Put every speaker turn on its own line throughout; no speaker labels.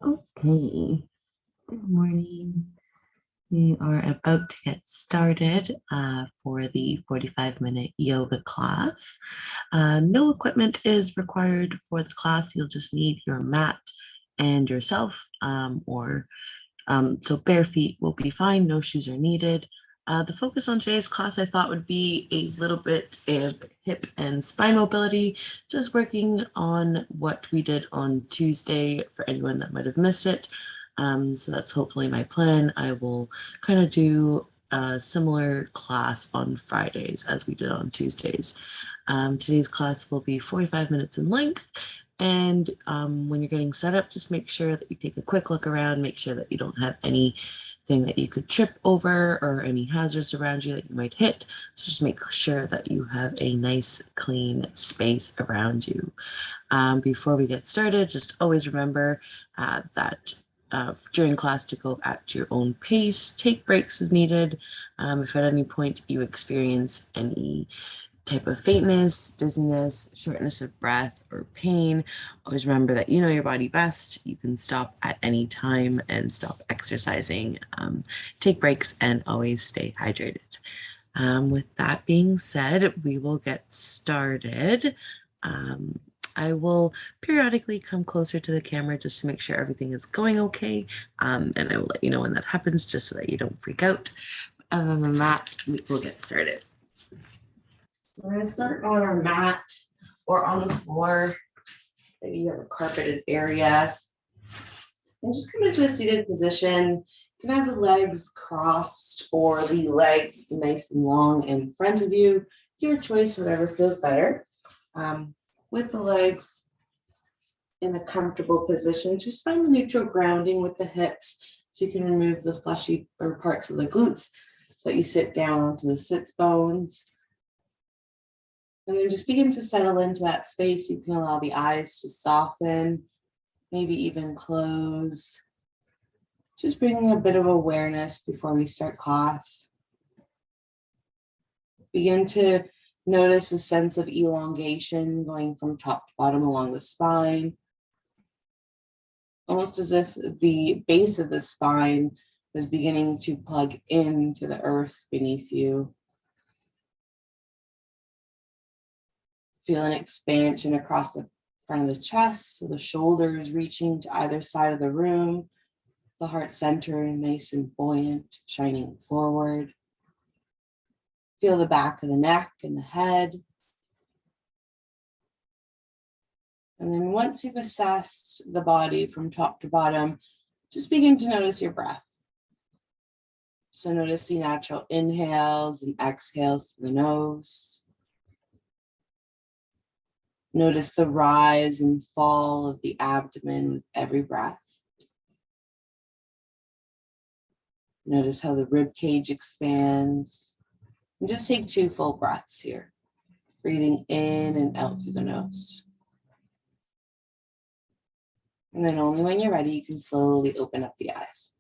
Okay, good morning. We are about to get started for the 45-minute yoga class. No equipment is required for the class. You'll just need your mat and yourself, so bare feet will be fine. No shoes are needed. The focus on today's class I thought would be a little bit of hip and spine mobility, just working on what we did on Tuesday for anyone that might have missed it. So that's hopefully my plan. I will kind of do a similar class on Fridays as we did on Tuesdays. Today's class will be 45 minutes in length. And when you're getting set up, just make sure that you take a quick look around, make sure that you don't have anything that you could trip over or any hazards around you that you might hit. So just make sure that you have a nice, clean space around you. Before we get started, just always remember that during class to go at your own pace, take breaks as needed. If at any point you experience any type of faintness, dizziness, shortness of breath, or pain, always remember that you know your body best. You can stop at any time and stop exercising. Take breaks and always stay hydrated. With that being said, we will get started. I will periodically come closer to the camera just to make sure everything is going okay. And I will let you know when that happens just so that you don't freak out. Other than that, we'll get started. So we're going to start on our mat or on the floor. Maybe you have a carpeted area. And just come into a seated position. You can have the legs crossed or the legs nice and long in front of you. Your choice, whatever feels better. With the legs in a comfortable position, just find the neutral grounding with the hips so you can remove the fleshy or parts of the glutes so that you sit down onto the sits bones. And then just begin to settle into that space. You can allow the eyes to soften, maybe even close. Just bringing a bit of awareness before we start class. Begin to notice a sense of elongation going from top to bottom along the spine. Almost as if the base of the spine is beginning to plug into the earth beneath you. Feel an expansion across the front of the chest, so the shoulders reaching to either side of the room, the heart center nice and buoyant, shining forward. Feel the back of the neck and the head. And then once you've assessed the body from top to bottom, just begin to notice your breath. So notice the natural inhales and exhales through the nose. Notice the rise and fall of the abdomen with every breath. Notice how the rib cage expands. And just take 2 full breaths here, breathing in and out through the nose. And then only when you're ready, you can slowly open up the eyes.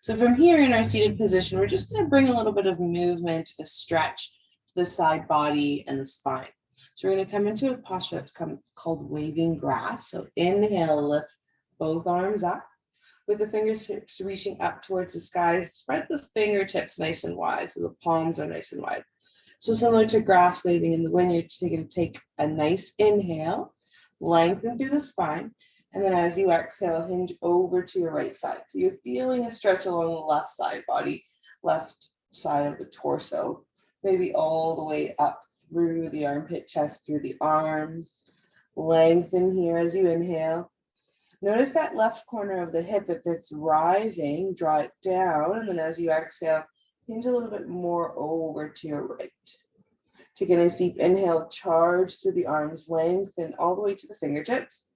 So from here in our seated position, we're just going to bring a little bit of movement, a stretch to the side body and the spine. So we're going to come into a posture that's called waving grass. So inhale, lift both arms up with the fingertips reaching up towards the sky. Spread the fingertips nice and wide so the palms are nice and wide. So similar to grass waving in the wind, you're going to take a nice inhale, lengthen through the spine. And then as you exhale, hinge over to your right side. So you're feeling a stretch along the left side body, left side of the torso, maybe all the way up through the armpit, chest, through the arms. Lengthen here as you inhale. Notice that left corner of the hip, if it's rising, draw it down. And then as you exhale, hinge a little bit more over to your right. Take a nice deep inhale, charge through the arms, lengthen all the way to the fingertips.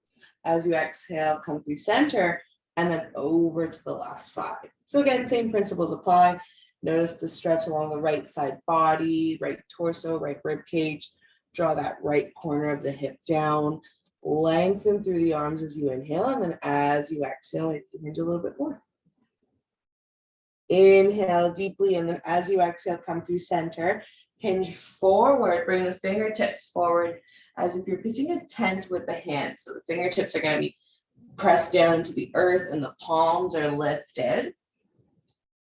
As you exhale, come through center and then over to the left side. So again, same principles apply. Notice the stretch along the right side body, right torso, right rib cage. Draw that right corner of the hip down. Lengthen through the arms as you inhale, and then as you exhale, hinge a little bit more. Inhale deeply, and then as you exhale, come through center. Hinge forward, bring the fingertips forward as if you're pitching a tent with the hands. So the fingertips are going to be Press down into the earth and the palms are lifted.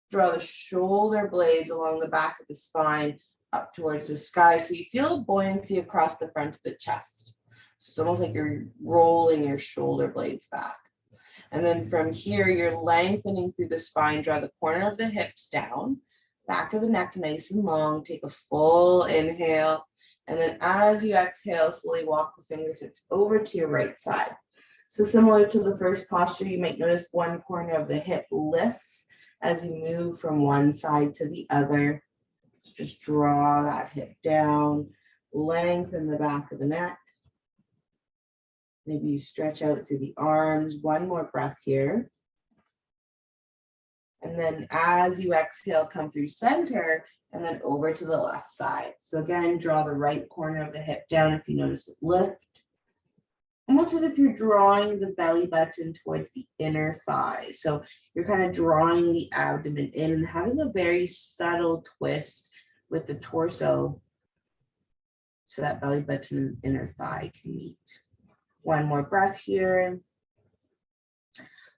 Draw the shoulder blades along the back of the spine up towards the sky. So you feel buoyancy across the front of the chest. So it's almost like you're rolling your shoulder blades back. And then from here, you're lengthening through the spine. Draw the corner of the hips down, back of the neck nice and long. Take a full inhale. And then as you exhale, slowly walk the fingertips over to your right side. So similar to the first posture, you might notice one corner of the hip lifts as you move from one side to the other. Just draw that hip down, lengthen the back of the neck. Maybe you stretch out through the arms. One more breath here. And then as you exhale, come through center and then over to the left side. So again, draw the right corner of the hip down if you notice it lift. Almost as if you're drawing the belly button towards the inner thigh. So you're kind of drawing the abdomen in and having a very subtle twist with the torso so that belly button and inner thigh can meet. One more breath here.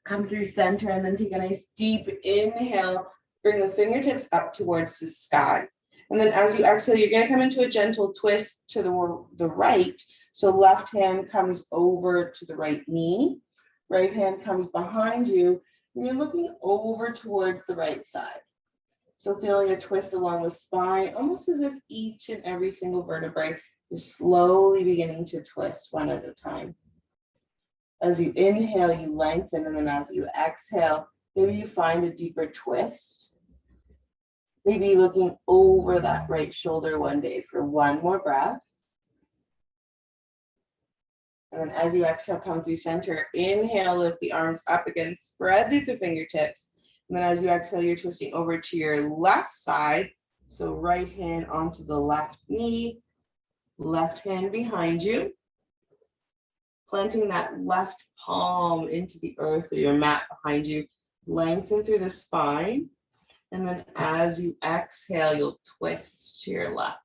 Come through center and then take a nice deep inhale. Bring the fingertips up towards the sky. And then as you exhale, you're going to come into a gentle twist to the right. So left hand comes over to the right knee. Right hand comes behind you. And you're looking over towards the right side. So feeling a twist along the spine, almost as if each and every single vertebrae is slowly beginning to twist one at a time. As you inhale, you lengthen, and then as you exhale, maybe you find a deeper twist. Maybe looking over that right shoulder one day for one more breath. And then as you exhale, come through center. Inhale, lift the arms up again, spread through the fingertips. And then as you exhale, you're twisting over to your left side. So right hand onto the left knee, left hand behind you. Planting that left palm into the earth or your mat behind you. Lengthen through the spine. And then as you exhale, you'll twist to your left.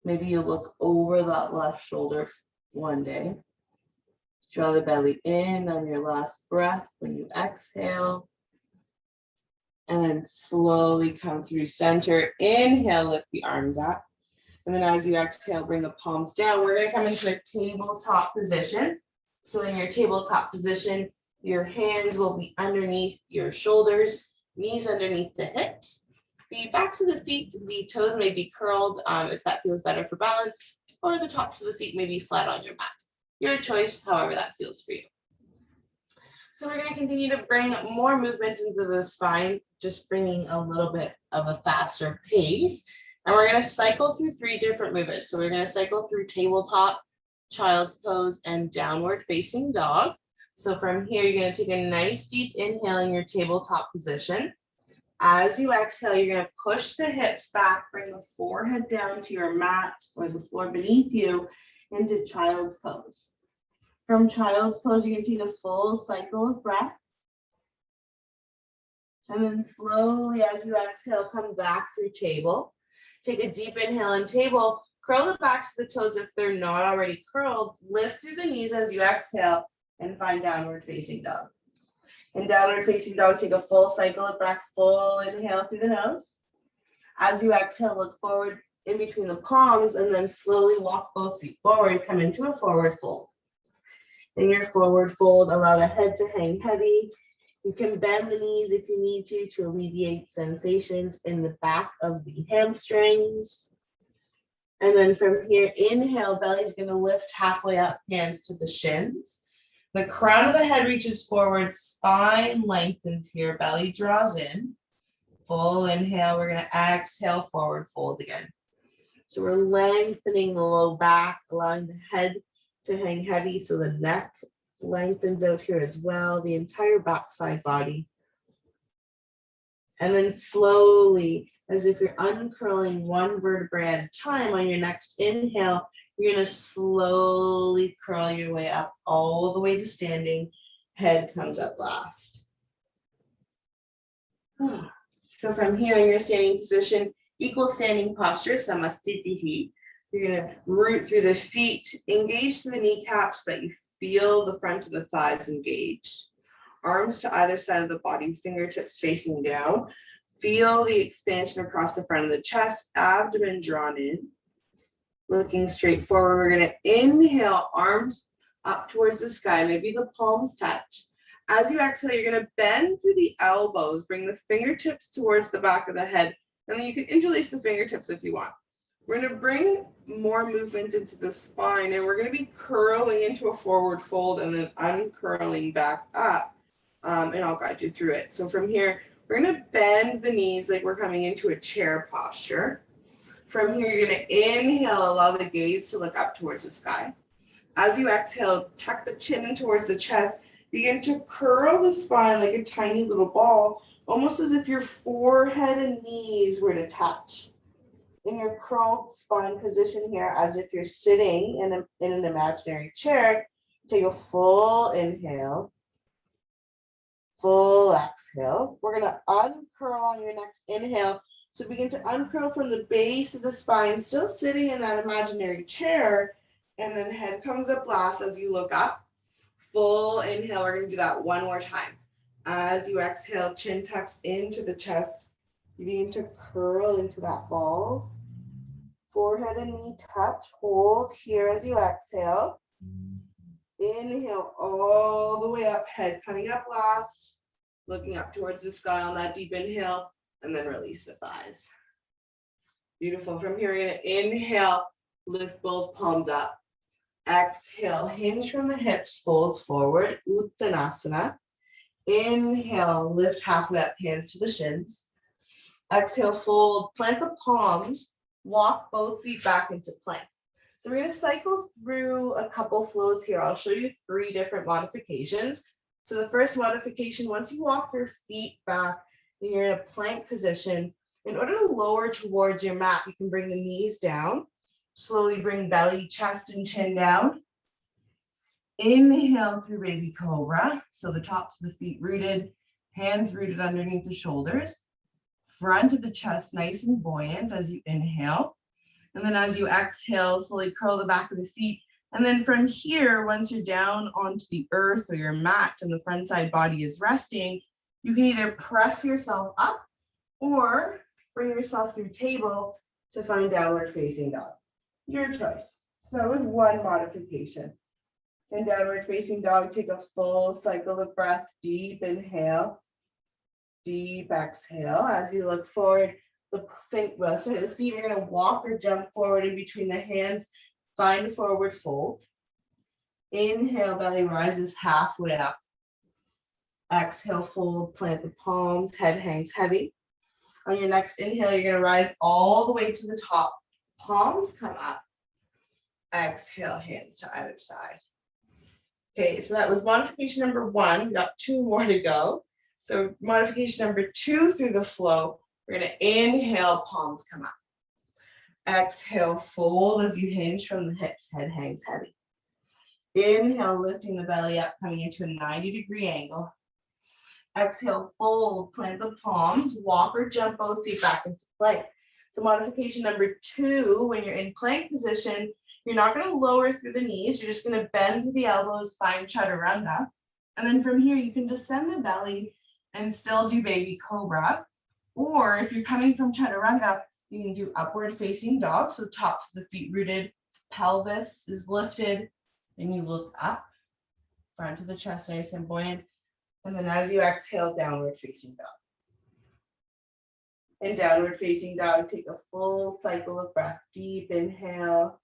Maybe you look over that left shoulder one day. Draw the belly in on your last breath when you exhale. And then slowly come through center. Inhale, lift the arms up. And then as you exhale, bring the palms down. We're going to come into a tabletop position. So in your tabletop position, your hands will be underneath your shoulders, knees underneath the hips. The backs of the feet, the toes may be curled if that feels better for balance, or the tops of the feet may be flat on your mat. Your choice, however that feels for you. So we're going to continue to bring more movement into the spine, just bringing a little bit of a faster pace. And we're going to cycle through 3 different movements. So we're going to cycle through tabletop, child's pose, and downward facing dog. So from here, you're going to take a nice deep inhale in your tabletop position. As you exhale, you're going to push the hips back, bring the forehead down to your mat or the floor beneath you into child's pose. From child's pose, you're going to take a full cycle of breath. And then slowly, as you exhale, come back through table. Take a deep inhale in table. Curl the backs of the toes if they're not already curled. Lift through the knees as you exhale and find downward facing dog. In downward facing dog, take a full cycle of breath, full inhale through the nose. As you exhale, look forward in between the palms and then slowly walk both feet forward, come into a forward fold. In your forward fold, allow the head to hang heavy. You can bend the knees if you need to alleviate sensations in the back of the hamstrings. And then from here, inhale, belly's going to lift halfway up, hands to the shins. The crown of the head reaches forward, spine lengthens here, belly draws in. Full inhale, we're going to exhale, forward fold again. So we're lengthening the low back, allowing the head to hang heavy so the neck lengthens out here as well, the entire backside body. And then slowly, as if you're uncurling one vertebrae at a time, on your next inhale, you're going to slowly curl your way up all the way to standing. Head comes up last. So from here in your standing position, equal standing posture, samasthiti. You're going to root through the feet, engage through the kneecaps, but you
feel the front of the thighs engaged. Arms to either side of the body, fingertips facing down. Feel the expansion across the front of the chest, abdomen drawn in. Looking straight forward, we're going to inhale, arms up towards the sky, maybe the palms touch. As you exhale, you're going to bend through the elbows, bring the fingertips towards the back of the head, and then you can interlace the fingertips if you want. We're going to bring more movement into the spine, and we're going to be curling into a forward fold and then uncurling back up, and I'll guide you through it. So from here, we're going to bend the knees like we're coming into a chair posture. From here, you're going to inhale, allow the gaze to look up towards the sky. As you exhale, tuck the chin in towards the chest. Begin to curl the spine like a tiny little ball, almost as if your forehead and knees were to touch. In your curled spine position here, as if you're sitting in an imaginary chair, take a full inhale, full exhale. We're going to uncurl on your next inhale. So begin to uncurl from the base of the spine, still sitting in that imaginary chair, and then head comes up last as you look up. Full inhale, we're going to do that one more time. As you exhale, chin tucks into the chest. You begin to curl into that ball. Forehead and knee touch, hold here as you exhale. Inhale all the way up, head coming up last, looking up towards the sky on that deep inhale. And then release the thighs. Beautiful. From here, you're going to inhale, lift both palms up. Exhale, hinge from the hips, fold forward, Uttanasana. Inhale, lift halfway up, hands to the shins. Exhale, fold, plant the palms, walk both feet back into plank. So we're going to cycle through a couple flows here. I'll show you 3 different modifications. So the first modification, once you walk your feet back, you're in a plank position. In order to lower towards your mat, you can bring the knees down. Slowly bring belly, chest, and chin down. Inhale through baby cobra. So the tops of the feet rooted, hands rooted underneath the shoulders. Front of the chest nice and buoyant as you inhale. And then as you exhale, slowly curl the back of the feet. And then from here, once you're down onto the earth or your mat and the front side body is resting, you can either press yourself up or bring yourself through table to find downward facing dog. Your choice. So that was one modification. In downward facing dog, take a full cycle of breath. Deep inhale, deep exhale. As you look forward, the feet are going to walk or jump forward in between the hands. Find forward fold. Inhale, belly rises halfway up. Exhale, fold, plant the palms, head hangs heavy. On your next inhale, you're going to rise all the way to the top. Palms come up. Exhale, hands to either side. Okay, so that was modification number 1. We got 2 more to go. So modification number 2 through the flow, we're going to inhale, palms come up. Exhale, fold as you hinge from the hips, head hangs heavy. Inhale, lifting the belly up, coming into a 90-degree angle. Exhale, fold, plant the palms, walk or jump both feet back into plank. So modification number 2, when you're in plank position, you're not going to lower through the knees. You're just going to bend through the elbows, find chaturanga. And then from here, you can descend the belly and still do baby cobra. Or if you're coming from chaturanga, you can do upward facing dog. So tops of the feet rooted, pelvis is lifted, and you look up, front of the chest nice and buoyant. And then as you exhale, downward facing dog. In downward facing dog, take a full cycle of breath. Deep inhale,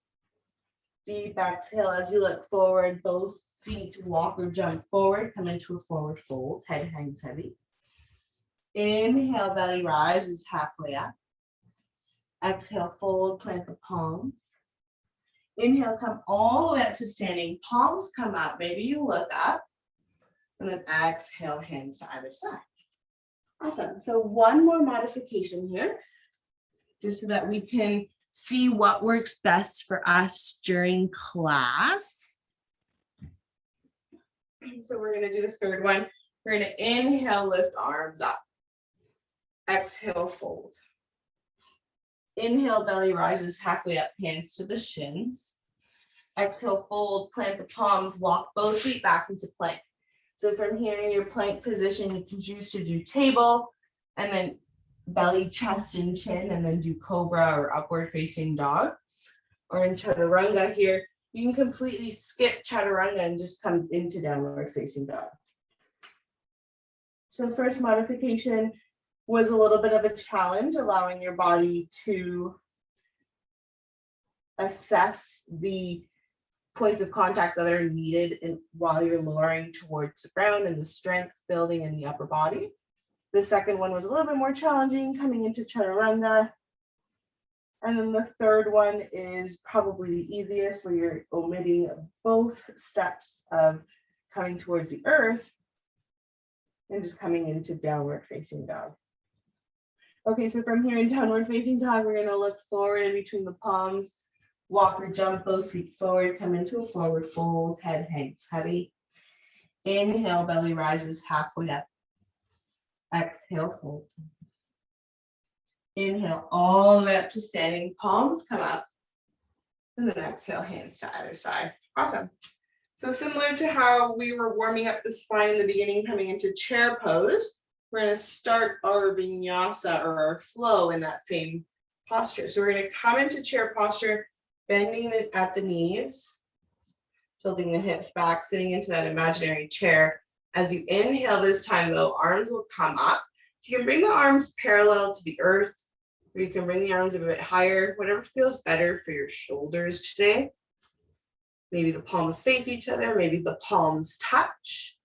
deep exhale. As you look forward, both feet walk or jump forward, come into a forward fold, head hangs heavy. Inhale, belly rises halfway up. Exhale, fold, plant the palms. Inhale, come all the way up to standing. Palms come up, maybe you look up. And then exhale, hands to either side. Awesome. So one more modification here, just so that we can see what works best for us during class. So we're going to do the third one. We're going to inhale, lift arms up. Exhale, fold. Inhale, belly rises halfway up, hands to the shins. Exhale, fold, plant the palms, walk both feet back into plank. So from here in your plank position, you can choose to do table and then belly, chest, and chin, and then do cobra or upward facing dog. Or in chaturanga here, you can completely skip chaturanga and just come into downward facing dog. So first modification was a little bit of a challenge, allowing your body to assess the points of contact that are needed while you're lowering towards the ground and the strength building in the upper body. The second one was a little bit more challenging, coming into chaturanga. And then the third one is probably the easiest, where you're omitting both steps of coming towards the earth and just coming into downward facing dog. Okay, so from here in downward facing dog, we're gonna look forward in between the palms, walk or jump both feet forward, come into a forward fold, head hangs heavy. Inhale, belly rises halfway up. Exhale, fold. Inhale, all the way up to standing, palms come up. And then exhale, hands to either side. Awesome. So similar to how we were warming up the spine in the beginning, coming into chair pose, we're going to start our vinyasa or our flow in that same posture. So we're going to come into chair posture, bending at the knees, tilting the hips back, sitting into that imaginary chair. As you inhale this time, though, arms will come up. You can bring the arms parallel to the earth, or you can bring the arms a bit higher, whatever feels better for your shoulders today. Maybe the palms face each other, maybe the palms touch.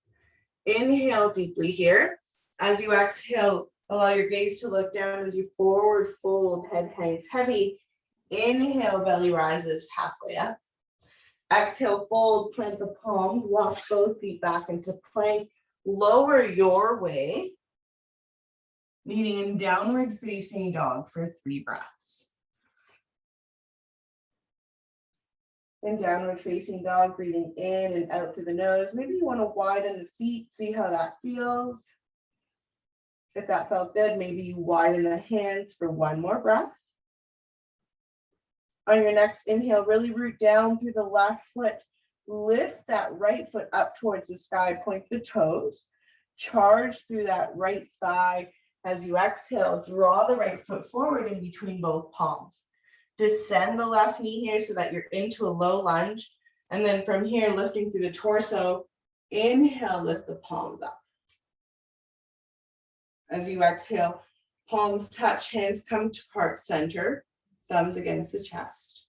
Inhale deeply here. As you exhale, allow your gaze to look down as you forward fold, head hangs heavy. Inhale, belly rises halfway up. Exhale, fold, plant the palms, walk both feet back into plank. Lower your way, meeting in downward facing dog for 3 breaths. In downward facing dog, breathing in and out through the nose. Maybe you want to widen the feet, see how that feels. If that felt good, maybe you widen the hands for 1 more breath. On your next inhale, really root down through the left foot. Lift that right foot up towards the sky, point the toes. Charge through that right thigh. As you exhale, draw the right foot forward in between both palms. Descend the left knee here so that you're into a low lunge. And then from here, lifting through the torso, inhale, lift the palms up. As you exhale, palms touch, hands come to heart center, thumbs against the chest.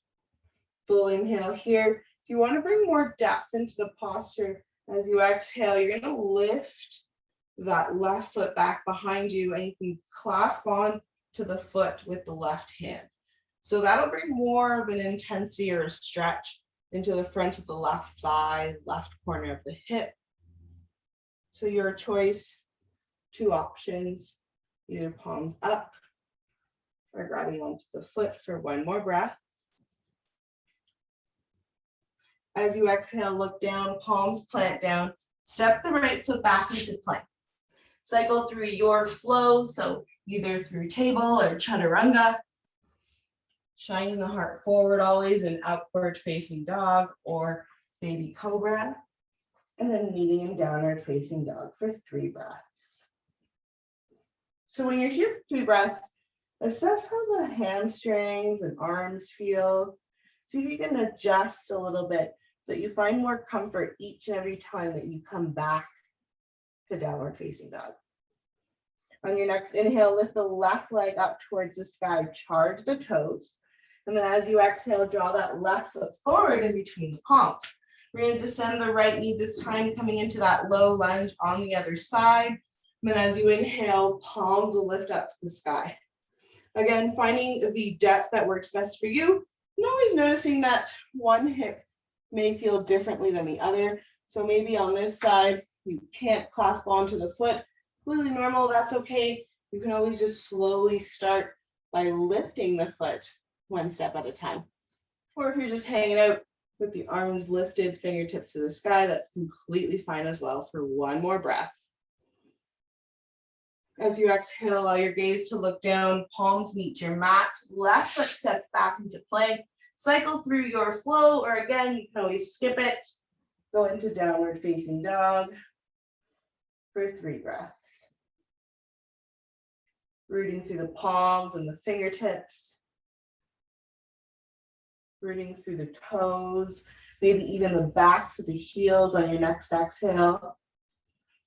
Full inhale here. If you want to bring more depth into the posture, as you exhale, you're going to lift that left foot back behind you, and you can clasp on to the foot with the left hand. So that'll bring more of an intensity or a stretch into the front of the left thigh, left corner of the hip. So your choice, 2 options, either palms up or grabbing onto the foot for 1 more breath. As you exhale, look down, palms plant down, step the right foot back into plank. Cycle through your flow, so either through table or chaturanga. Shining the heart forward always in upward facing dog or baby cobra. And then meeting in downward facing dog for 3 breaths. So when you're here for 3 breaths, assess how the hamstrings and arms feel. See if you can adjust a little bit so that you find more comfort each and every time that you come back to downward facing dog. On your next inhale, lift the left leg up towards the sky, charge the toes. And then as you exhale, draw that left foot forward in between the palms. We're going to descend the right knee this time, coming into that low lunge on the other side. And then as you inhale, palms will lift up to the sky. Again, finding the depth that works best for you, and always noticing that one hip may feel differently than the other. So maybe on this side, you can't clasp onto the foot. Completely normal, that's okay. You can always just slowly start by lifting the foot 1 step at a time. Or if you're just hanging out with the arms lifted, fingertips to the sky, that's completely fine as well for 1 more breath. As you exhale, allow your gaze to look down, palms meet your mat, left foot steps back into plank, Cycle through your flow, or again, you can always skip it. Go into downward facing dog for 3 breaths. Rooting through the palms and the fingertips. Rooting through the toes, maybe even the backs of the heels on your next exhale.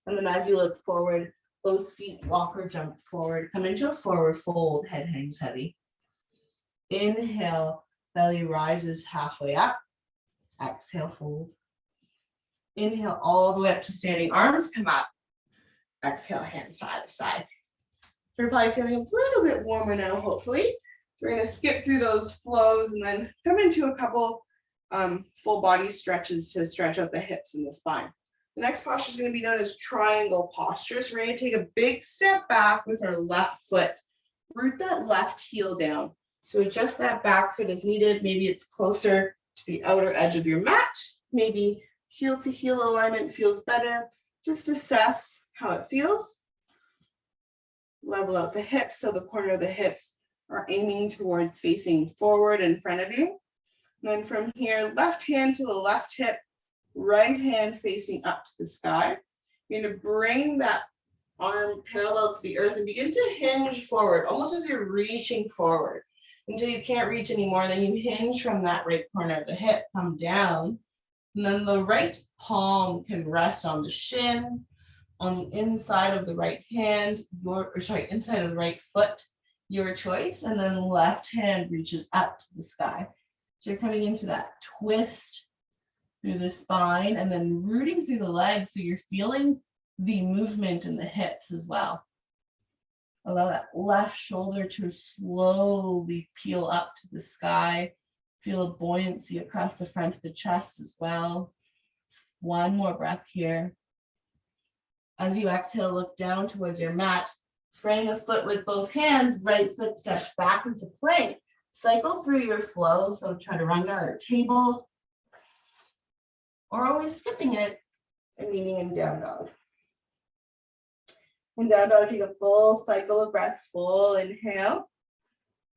And then as you look forward, both feet walk or jump forward. Come into a forward fold, head hangs heavy. Inhale, belly rises halfway up. Exhale, fold. Inhale all the way up to standing, arms come up. Exhale, hands to either side. You're probably feeling a little bit warmer now, hopefully. So we're going to skip through those flows and then come into a couple full body stretches to stretch out the hips and the spine. The next posture is going to be known as triangle posture. So we're going to take a big step back with our left foot. Root that left heel down. So adjust that back foot as needed. Maybe it's closer to the outer edge of your mat. Maybe heel to heel alignment feels better. Just assess how it feels. Level out the hips so the corner of the hips are aiming towards facing forward in front of you. And then from here, left hand to the left hip, right hand facing up to the sky. You're going to bring that arm parallel to the earth and begin to hinge forward, almost as you're reaching forward until you can't reach anymore. Then you hinge from that right corner of the hip, come down. And then the right palm can rest on the shin, on the inside of the right hand, inside of the right foot, your choice. And then left hand reaches up to the sky. So you're coming into that twist through the spine and then rooting through the legs. So you're feeling the movement in the hips as well. Allow that left shoulder to slowly peel up to the sky. Feel a buoyancy across the front of the chest as well. One more breath here. As you exhale, look down towards your mat. Frame the foot with both hands. Right foot steps back into plank. Cycle through your flow. So chaturanga or table. Or always skipping it and meeting in down dog. In down dog, take a full cycle of breath, full inhale.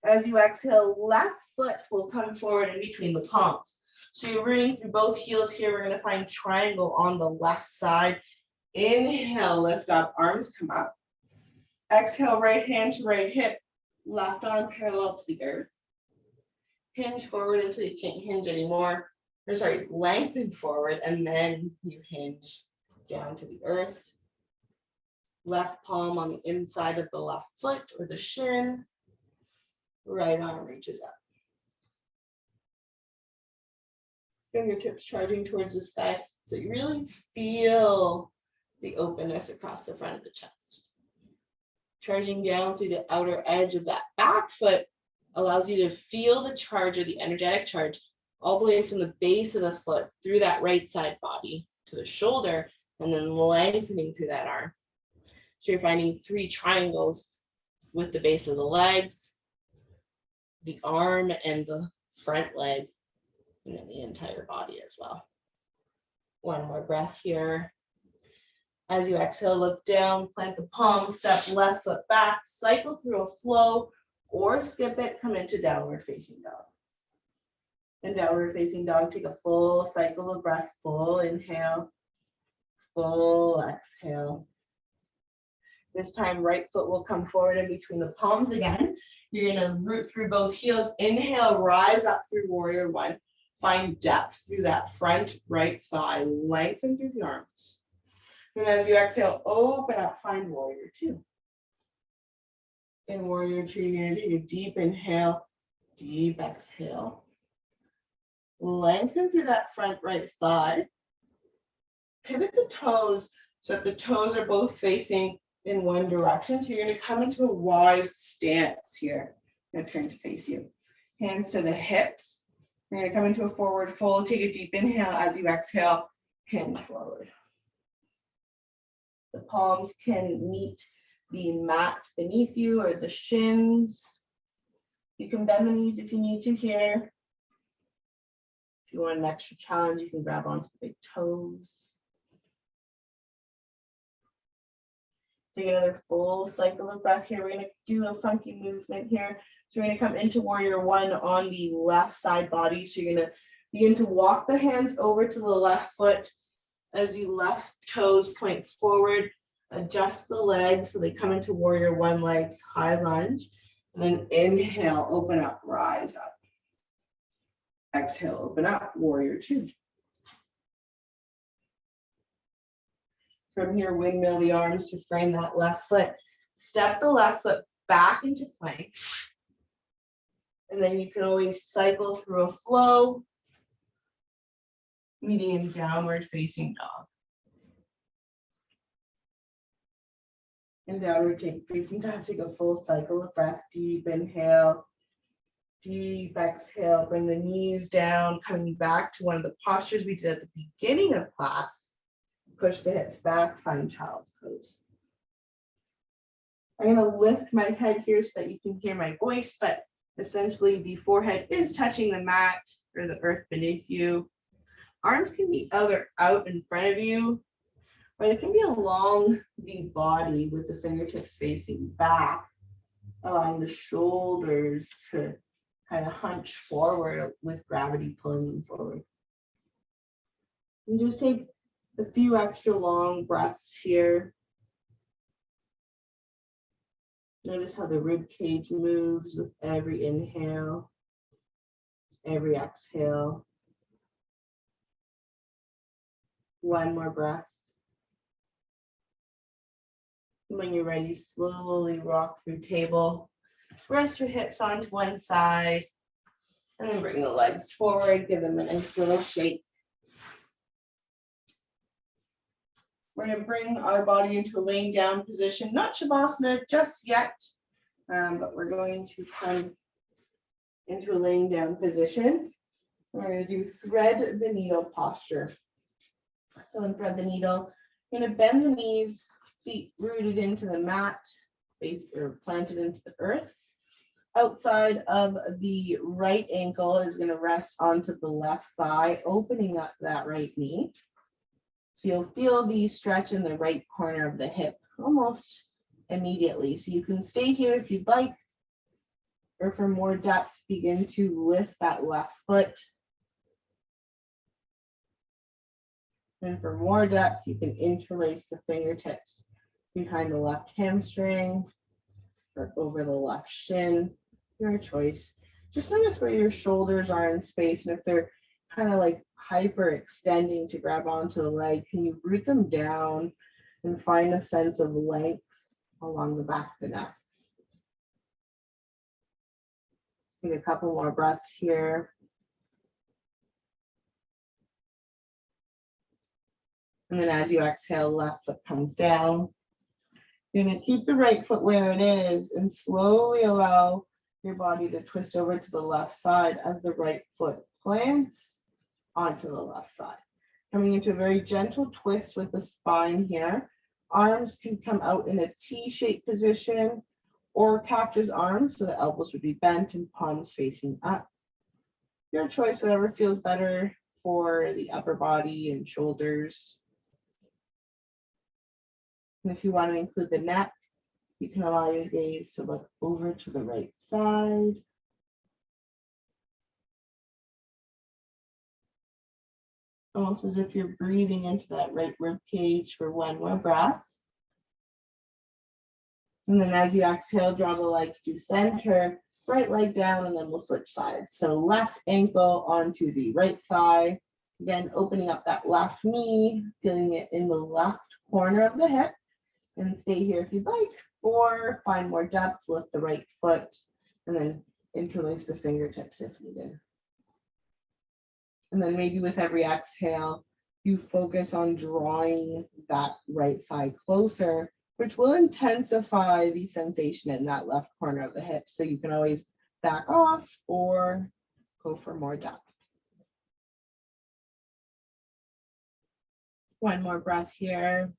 As you exhale, left foot will come forward in between the palms. So you're rooting through both heels here. We're going to find triangle on the left side. Inhale, lift up, arms come up. Exhale, right hand to right hip, left arm parallel to the earth. Hinge forward until you can't hinge anymore. Lengthen forward and then you hinge down to the earth. Left palm on the inside of the left foot or the shin. Right arm reaches up. Fingertips charging towards the sky. So you really feel the openness across the front of the chest. Charging down through the outer edge of that back foot allows you to feel the charge or the energetic charge all the way from the base of the foot through that right side body to the shoulder and then lengthening through that arm. So you're finding 3 triangles with the base of the legs, the arm and the front leg, and then the entire body as well. One more breath here. As you exhale, look down, plant the palms, step left foot back, cycle through a flow or skip it, come into downward facing dog. In downward facing dog, take a full cycle of breath, full inhale, full exhale. This time, right foot will come forward in between the palms again. You're going to root through both heels. Inhale, rise up through warrior one. Find depth through that front right thigh. Lengthen through the arms. And as you exhale, open up, find warrior two. In warrior two, you're going to take a deep inhale, deep exhale. Lengthen through that front right thigh. Pivot the toes so that the toes are both facing in one direction. So you're going to come into a wide stance here. I'm going to turn to face you. Hands to the hips. You're going to come into a forward fold. Take a deep inhale as you exhale, hinge forward. The palms can meet the mat beneath you or the shins. You can bend the knees if you need to here. If you want an extra challenge, you can grab onto the big toes. Take another full cycle of breath here. We're going to do a funky movement here.
So we're going to come into warrior one on the left side body. So you're going to begin to walk the hands over to the left foot as the left toes point forward. Adjust the legs so they come into warrior one, legs, high lunge. And then inhale, open up, rise up. Exhale, open up, warrior two. From here, windmill the arms to frame that left foot. Step the left foot back into plank. And then you can always cycle through a flow, meeting in downward facing dog. And downward facing dog, take a full cycle of breath, deep inhale, deep exhale, bring the knees down, coming back to one of the postures we did at the beginning of class. Push the hips back, find child's pose. I'm going to lift my head here so that you can hear my voice, but essentially the forehead is touching the mat or the earth beneath you. Arms can be either out in front of you, or they can be along the body with the fingertips facing back, allowing the shoulders to kind of hunch forward with gravity pulling them forward. And just take a few extra long breaths here. Notice how the rib cage moves with every inhale, every exhale. One more breath. When you're ready, slowly rock through table. Rest your hips onto one side, and then bring the legs forward. Give them a nice little shake. We're going to bring our body into a laying down position, not Shavasana just yet, but we're going to come into a laying down position. We're going to do thread the needle posture. So in thread the needle, you're going to bend the knees, feet rooted into the mat, face or planted into the earth. Outside of the right ankle is going to rest onto the left thigh, opening up that right knee. So you'll feel the stretch in the right corner of the hip almost immediately. So you can stay here if you'd like, or for more depth, begin to lift that left foot. And for more depth, you can interlace the fingertips behind the left hamstring or over the left shin, your choice. Just notice where your shoulders are in space, and if they're kind of like hyper extending to grab onto the leg, can you root them down and find a sense of length along the back of the neck? Take a couple more breaths here. And then as you exhale, left foot comes down. You're going to keep the right foot where it is and slowly allow your body to twist over to the left side as the right foot plants onto the left side. Coming into a very gentle twist with the spine here. Arms can come out in a T-shaped position or cactus arms, so the elbows would be bent and palms facing up. Your choice, whatever feels better for the upper body and shoulders. And if you want to include the neck, you can allow your gaze to look over to the right side. Almost as if you're breathing into that right rib cage for one more breath. And then as you exhale, draw the legs to center, right leg down, and then we'll switch sides. So left ankle onto the right thigh. Again, opening up that left knee, feeling it in the left corner of the hip. And stay here if you'd like, or find more depth, lift the right foot, and then interlace the fingertips if needed. And then maybe with every exhale, you focus on drawing that right thigh closer, which will intensify the sensation in that left corner of the hip. So you can always back off or go for more depth. One more breath here.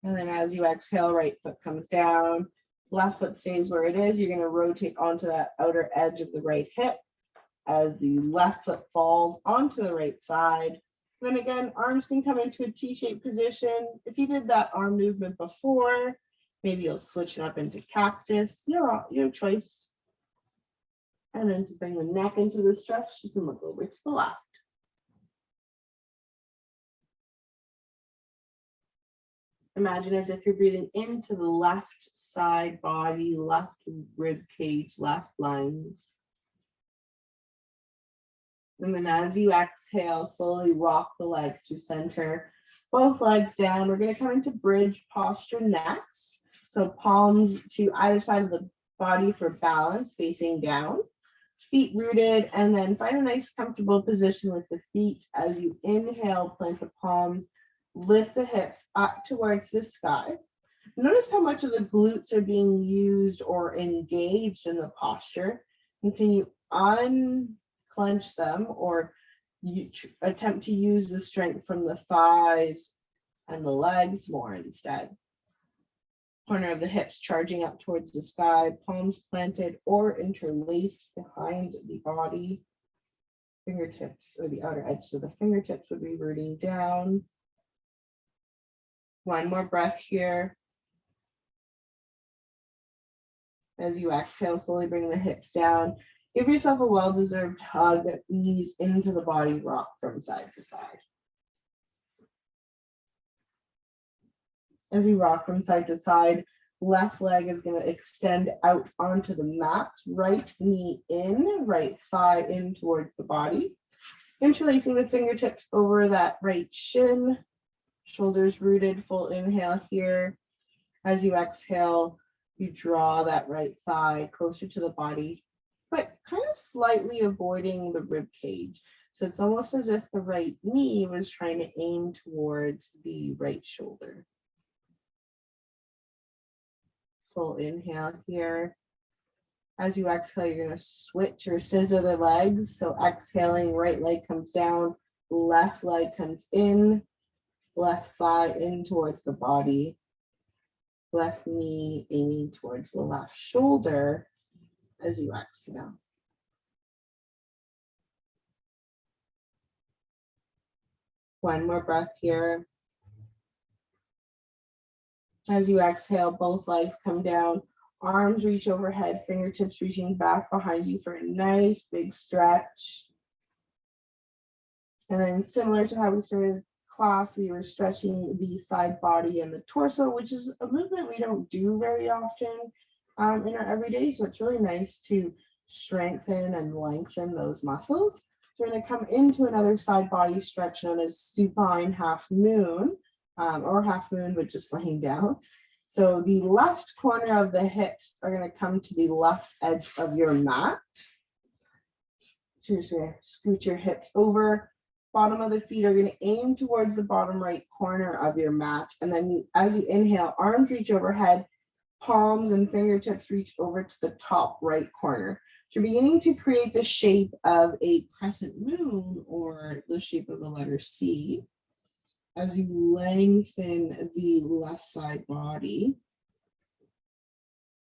And then as you exhale, right foot comes down, left foot stays where it is. You're going to rotate onto that outer edge of the right hip as the left foot falls onto the right side. Then again, arms can come into a T-shaped position. If you did that arm movement before, Maybe you'll switch it up into cactus, your choice. And then to bring the neck into the stretch, you can look over to the left. Imagine as if you're breathing into the left side body, left rib cage, left lungs. And then as you exhale, slowly rock the legs through center, both legs down. We're going to come into bridge posture next. So palms to either side of the body for balance, facing down. Feet rooted, and then find a nice comfortable position with the feet. As you inhale, plant the palms, lift the hips up towards the sky. Notice how much of the glutes are being used or engaged in the posture. And can you unclench them, or you attempt to use the strength from the thighs and the legs more instead? Corner of the hips charging up towards the sky, palms planted or interlaced behind the body. Fingertips, or the outer edge of the fingertips, would be rooting down. One more breath here. As you exhale, slowly bring the hips down. Give yourself a well-deserved hug, knees into the body, rock from side to side. As you rock from side to side, left leg is going to extend out onto the mat, right knee in, right thigh in towards the body. Interlacing the fingertips over that right shin, shoulders rooted, full inhale here. As you exhale, you draw that right thigh closer to the body, but kind of slightly avoiding the rib cage. So it's almost as if the right knee was trying to aim towards the right shoulder. Full inhale here. As you exhale, you're going to switch or scissor the legs. So exhaling, right leg comes down, left leg comes in, left thigh in towards the body, left knee aiming towards the left shoulder as you exhale. One more breath here. As you exhale, both legs come down, arms reach overhead, fingertips reaching back behind you for a nice big stretch. And then similar to how we started class, we were stretching the side body and the torso, which is a movement we don't do very often in our everyday. So it's really nice to strengthen and lengthen those muscles. So we're going to come into another side body stretch known as supine half moon. Or half moon, but just laying down. So the left corner of the hips are going to come to the left edge of your mat. So you're just going to scoot your hips over. Bottom of the feet are going to aim towards the bottom right corner of your mat. And then as you inhale, arms reach overhead, palms and fingertips reach over to the top right corner. So you're beginning to create the shape of a crescent moon, or the shape of the letter C. As you lengthen the left side body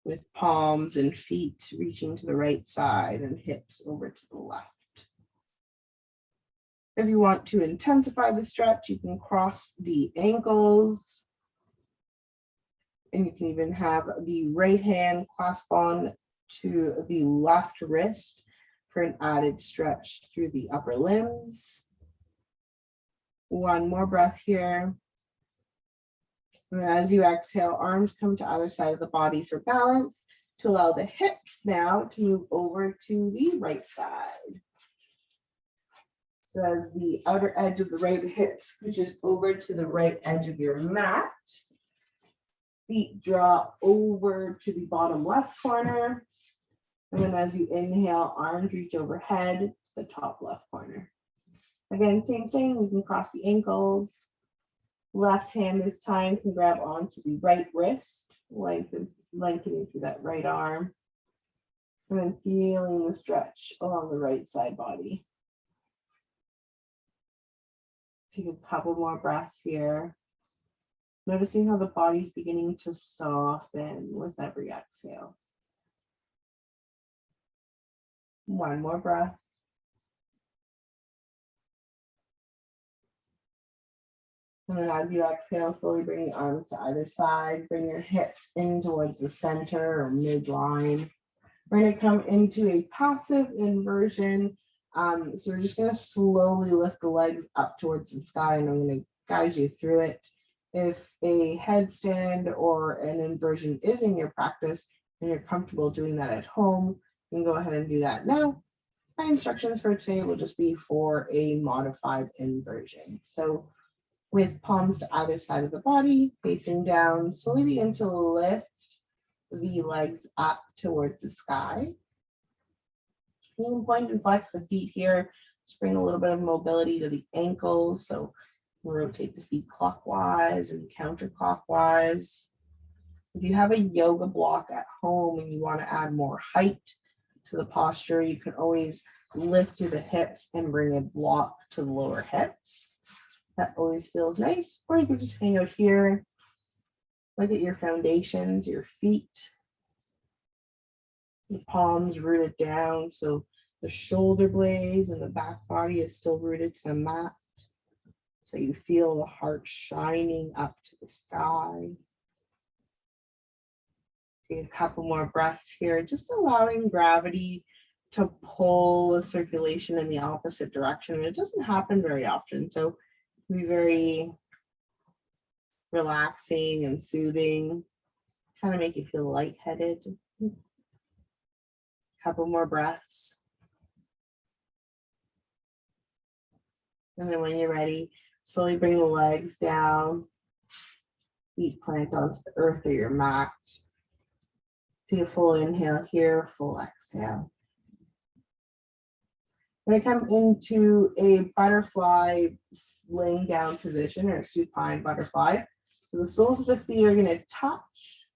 with palms and feet reaching to the right side and hips over to the left. If you want to intensify the stretch, you can cross the ankles, and you can even have the right hand clasp on to the left wrist for an added stretch through the upper limbs. One more breath here. And then as you exhale, arms come to either side of the body for balance to allow the hips now to move over to the right side. So as the outer edge of the right hip scooches over to the right edge of your mat, feet draw over to the bottom left corner. And then as you inhale, arms reach overhead to the top left corner. Again, same thing, you can cross the ankles. Left hand this time can grab onto the right wrist, lengthening through that right arm. And then feeling the stretch along the right side body. Take a couple more breaths here. Noticing how the body's beginning to soften with every exhale. One more breath. And then as you exhale, slowly bring the arms to either side. Bring your hips in towards the center or midline. We're going to come into a passive inversion. So we're just going to slowly lift the legs up towards the sky, and I'm going to guide you through it. If a headstand or an inversion is in your practice and you're comfortable doing that at home, you can go ahead and do that now. My instructions for today will just be for a modified inversion. So with palms to either side of the body, facing down, slowly begin to lift the legs up towards the sky. You can point and flex the feet here. Just bring a little bit of mobility to the ankles. So rotate the feet clockwise and counterclockwise. If you have a yoga block at home and you want to add more height to the posture, you can always lift through the hips and bring a block to the lower hips. That always feels nice. Or you can just hang out here. Look at your foundations, your feet. The palms rooted down, so the shoulder blades and the back body is still rooted to the mat. So you feel the heart shining up to the sky. Take a couple more breaths here, just allowing gravity to pull the circulation in the opposite direction. It doesn't happen very often, so be very relaxing and soothing, kind of make you feel lightheaded. Couple more breaths. And then when you're ready, slowly bring the legs down, feet plant onto the earth or your mat. Take a full inhale here, full exhale. We're going to come into a butterfly laying down position or supine butterfly. So the soles of the feet are going to touch,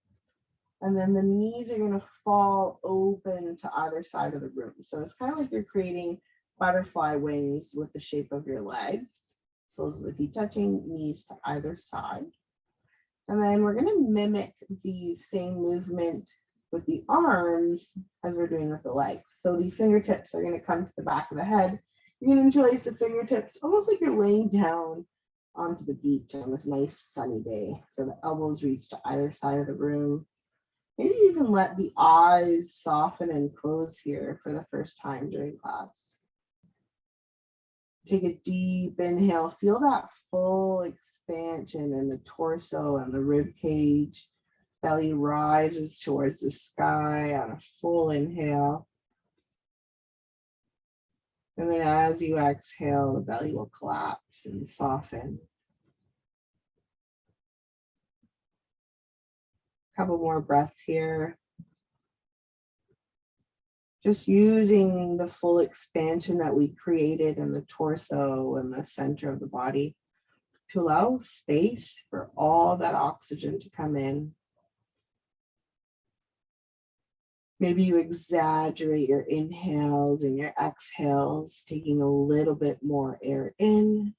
and then the knees are going to fall open to either side of the room. So it's kind of like you're creating butterfly wings with the shape of your legs. Soles of the feet touching, knees to either side. And then we're going to mimic the same movement with the arms as we're doing with the legs. So the fingertips are going to come to the back of the head. You're going to interlace the fingertips almost like you're laying down onto the beach on this nice sunny day. So the elbows reach to either side of the room. Maybe even let the eyes soften and close here for the first time during class. Take a deep inhale. Feel that full expansion in the torso and the rib cage. Belly rises towards the sky on a full inhale. And then as you exhale, the belly will collapse and soften. Couple more breaths here. Just using the full expansion that we created in the torso and the center of the body to allow space for all that oxygen to come in. Maybe you exaggerate your inhales and your exhales, taking a little bit more air in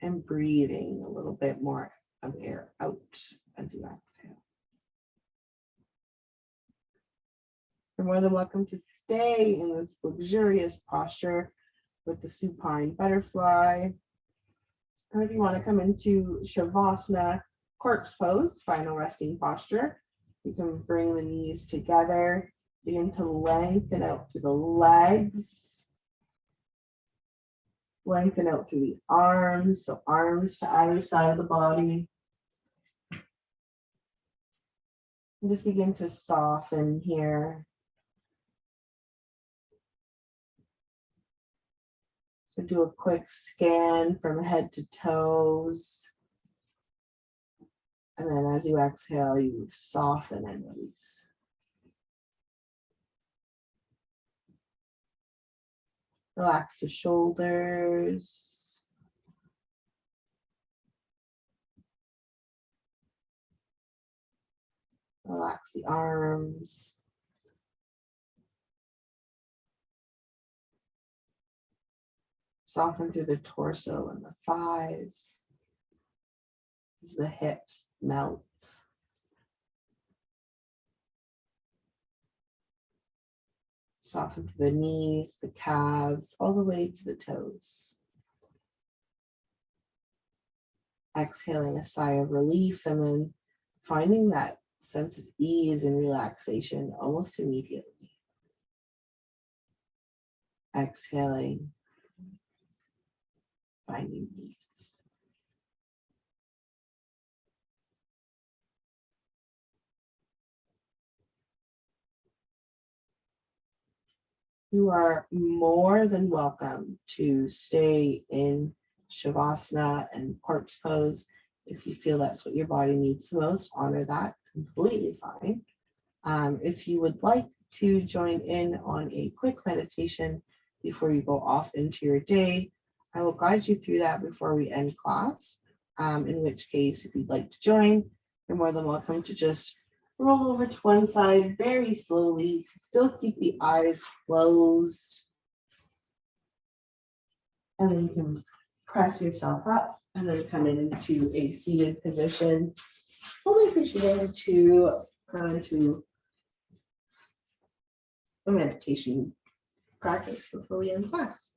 and breathing a little bit more of air out as you exhale. You're more than welcome to stay in this luxurious posture with the supine butterfly. Or if you want to come into Shavasana, corpse pose, final resting posture, you can bring the knees together, begin to lengthen out through the legs, lengthen out through the arms, so arms to either side of the body. And just begin to soften here. So do a quick scan from head to toes. And then as you exhale, you soften and release. Relax the shoulders. Relax the arms. Soften through the torso and the thighs as the hips melt. Soften through the knees, the calves, all the way to the toes. exhaling a sigh of relief, and then finding that sense of ease and relaxation almost immediately. Exhaling, finding ease. You are more than welcome to stay in Shavasana and corpse pose. If you feel that's what your body needs the most, honor that, completely fine. If you would like to join in on a quick meditation before you go off into your day, I will guide you through that before we end class. In which case, if you'd like to join, you're more than welcome to just roll over to one side very slowly. Still keep the eyes closed. And then you can press yourself up and then come into a seated position. Only proceeding to go into a meditation practice before we end class.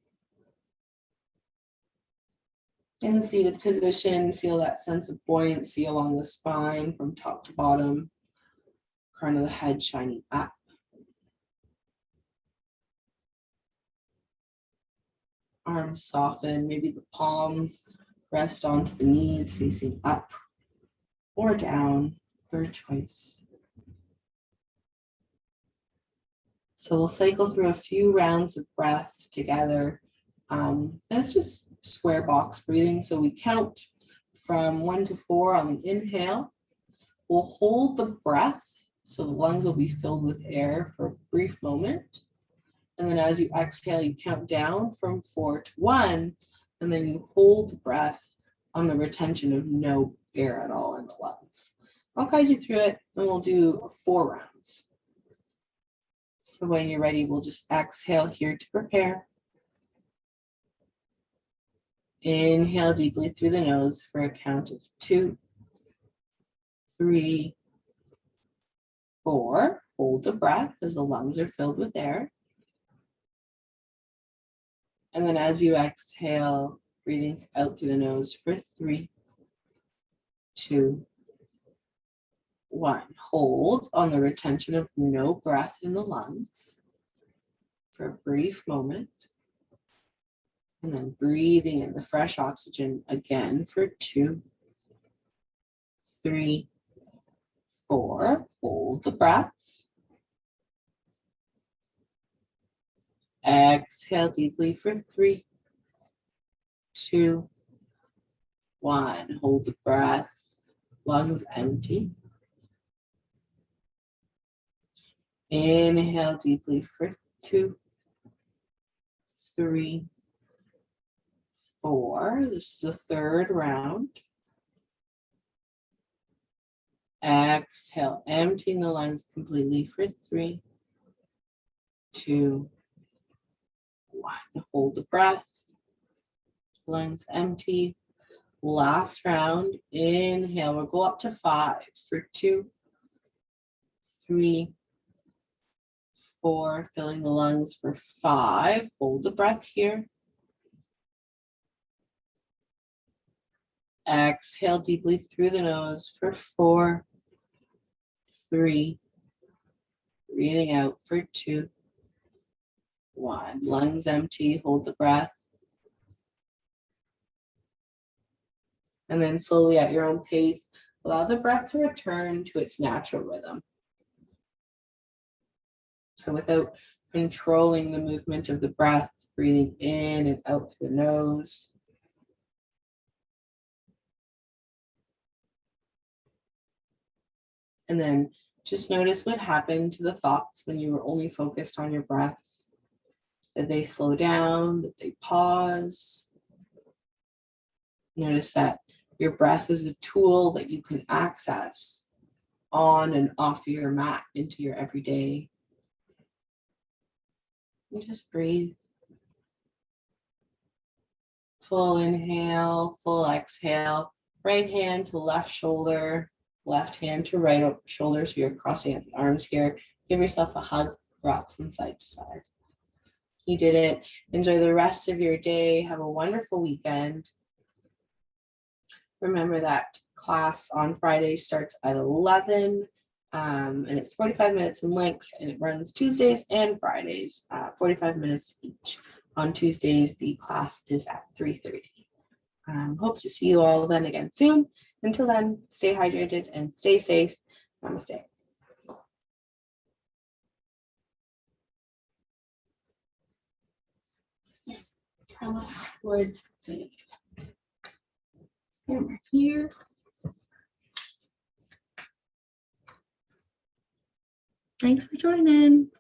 In the seated position, feel that sense of buoyancy along the spine from top to bottom. Crown of the head shining up. Arms soften, maybe the palms rest onto the knees facing up or down, your choice. So we'll cycle through a few rounds of breath together. And it's just square box breathing. So we count from 1 to 4 on the inhale. We'll hold the breath. So the lungs will be filled with air for a brief moment. And then as you exhale, you count down from 4 to 1, and then you hold the breath on the retention of no air at all in the lungs. I'll guide you through it, and we'll do 4 rounds. So when you're ready, we'll just exhale here to prepare. Inhale deeply through the nose for a count of 2, 3, 4. Hold the breath as the lungs are filled with air. And then as you exhale, breathing out through the nose for 3, 2, 1. Hold on the retention of no breath in the lungs for a brief moment. And then breathing in the fresh oxygen again for 2, 3, 4. Hold the breath. Exhale deeply for 3, 2, 1. Hold the breath. Lungs empty. Inhale deeply for 2, 3, 4. This is the 3rd round. Exhale, emptying the lungs completely for 3, 2, 1. Hold the breath. Lungs empty. Last round. Inhale. We'll go up to 5 for 2, 3, 4. Filling the lungs for 5. Hold the breath here. Exhale deeply through the nose for 4, 3. Breathing out for 2, 1. Lungs empty. Hold the breath. And then slowly at your own pace, allow the breath to return to its natural rhythm. So without controlling the movement of the breath, breathing in and out through the nose. And then just notice what happened to the thoughts when you were only focused on your breath. Did they slow down? Did they pause? Notice that your breath is a tool that you can access on and off your mat into your everyday. And just breathe. Full inhale, full exhale. Right hand to left shoulder, left hand to right shoulder. So you're crossing at the arms here. Give yourself a hug, rock from side to side. You did it. Enjoy the rest of your day. Have a wonderful weekend. Remember that class on Friday starts at 11, and it's 45 minutes in length, and it runs Tuesdays and Fridays, 45 minutes each. On Tuesdays, the class is at 3:30. Hope to see you all then again soon. Until then, stay hydrated and stay safe. Namaste. Come up towards the camera here.
Thanks for joining.